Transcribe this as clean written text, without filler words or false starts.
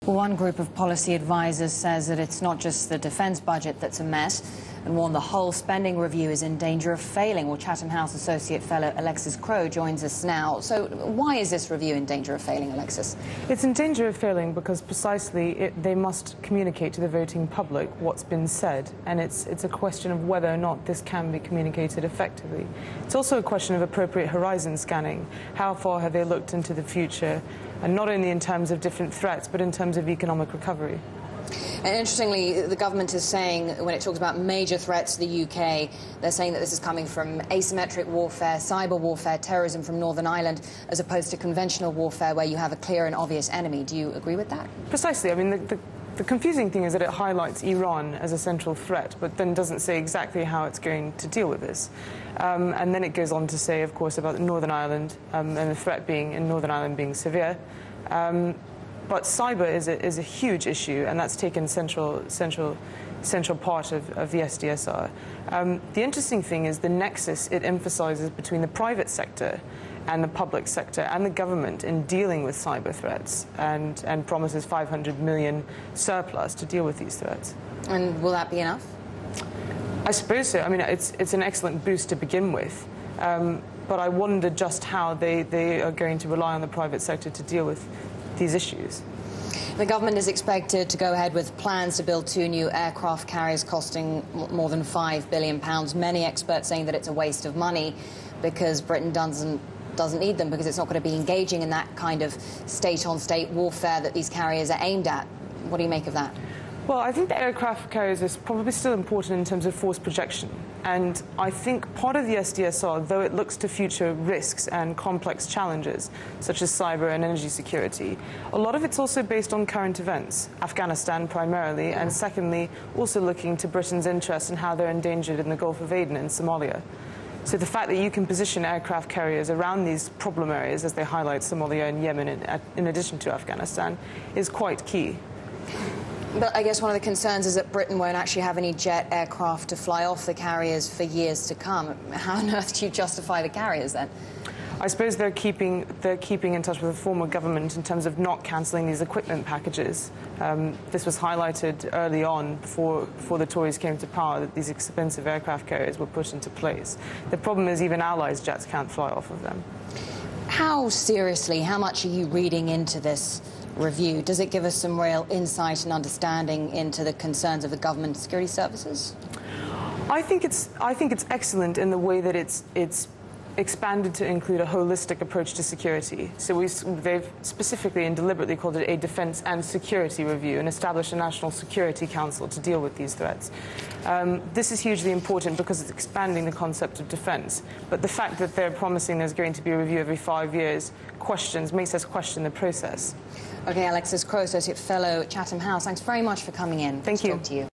One group of policy advisors says that it's not just the defence budget that's a mess and warn the whole spending review is in danger of failing. Well, Chatham House Associate Fellow Alexis Crow joins us now. So why is this review in danger of failing, Alexis? It's in danger of failing because precisely they must communicate to the voting public what's been said, and it's a question of whether or not this can be communicated effectively. It's also a question of appropriate horizon scanning. How far have they looked into the future, and not only in terms of different threats, but in terms of economic recovery? And interestingly, the government is saying, when it talks about major threats to the UK, they're saying that this is coming from asymmetric warfare, cyber warfare, terrorism from Northern Ireland, as opposed to conventional warfare where you have a clear and obvious enemy. Do you agree with that? Precisely. I mean, the confusing thing is that it highlights Iran as a central threat, but then doesn't say exactly how it's going to deal with this. And then it goes on to say, of course, about Northern Ireland and the threat being in Northern Ireland being severe. But cyber is a huge issue, and that's taken central part of the SDSR. The interesting thing is the nexus it emphasises between the private sector and the public sector and the government in dealing with cyber threats, and promises 500 million surplus to deal with these threats. And will that be enough? I suppose so. I mean, it's an excellent boost to begin with. But I wonder just how they are going to rely on the private sector to deal with these issues. The government is expected to go ahead with plans to build 2 new aircraft carriers costing more than £5 billion. Many experts saying that it's a waste of money because Britain doesn't need them, because it's not going to be engaging in that kind of state-on-state warfare that these carriers are aimed at. What do you make of that? Well, I think the aircraft carriers is probably still important in terms of force projection. And I think part of the SDSR, though it looks to future risks and complex challenges, such as cyber and energy security, a lot of it's also based on current events, Afghanistan primarily, and secondly, also looking to Britain's interests and how they're endangered in the Gulf of Aden and Somalia. So the fact that you can position aircraft carriers around these problem areas, as they highlight Somalia and Yemen in addition to Afghanistan, is quite key. But I guess one of the concerns is that Britain won't actually have any jet aircraft to fly off the carriers for years to come. How on earth do you justify the carriers then? I suppose they're keeping in touch with the former government in terms of not cancelling these equipment packages. This was highlighted early on before the Tories came to power, that these expensive aircraft carriers were put into place. The problem is even Allies' jets can't fly off of them. How seriously, how much are you reading into this review? Does it give us some real insight and understanding into the concerns of the government security services? I think it's excellent in the way that it's expanded to include a holistic approach to security. So they've specifically and deliberately called it a defence and security review and established a National Security Council to deal with these threats. This is hugely important because it's expanding the concept of defence. But the fact that they're promising there's going to be a review every 5 years makes us question the process. OK, Alexis Crow, Associate Fellow at Chatham House, thanks very much for coming in. Thank you. To talk to you.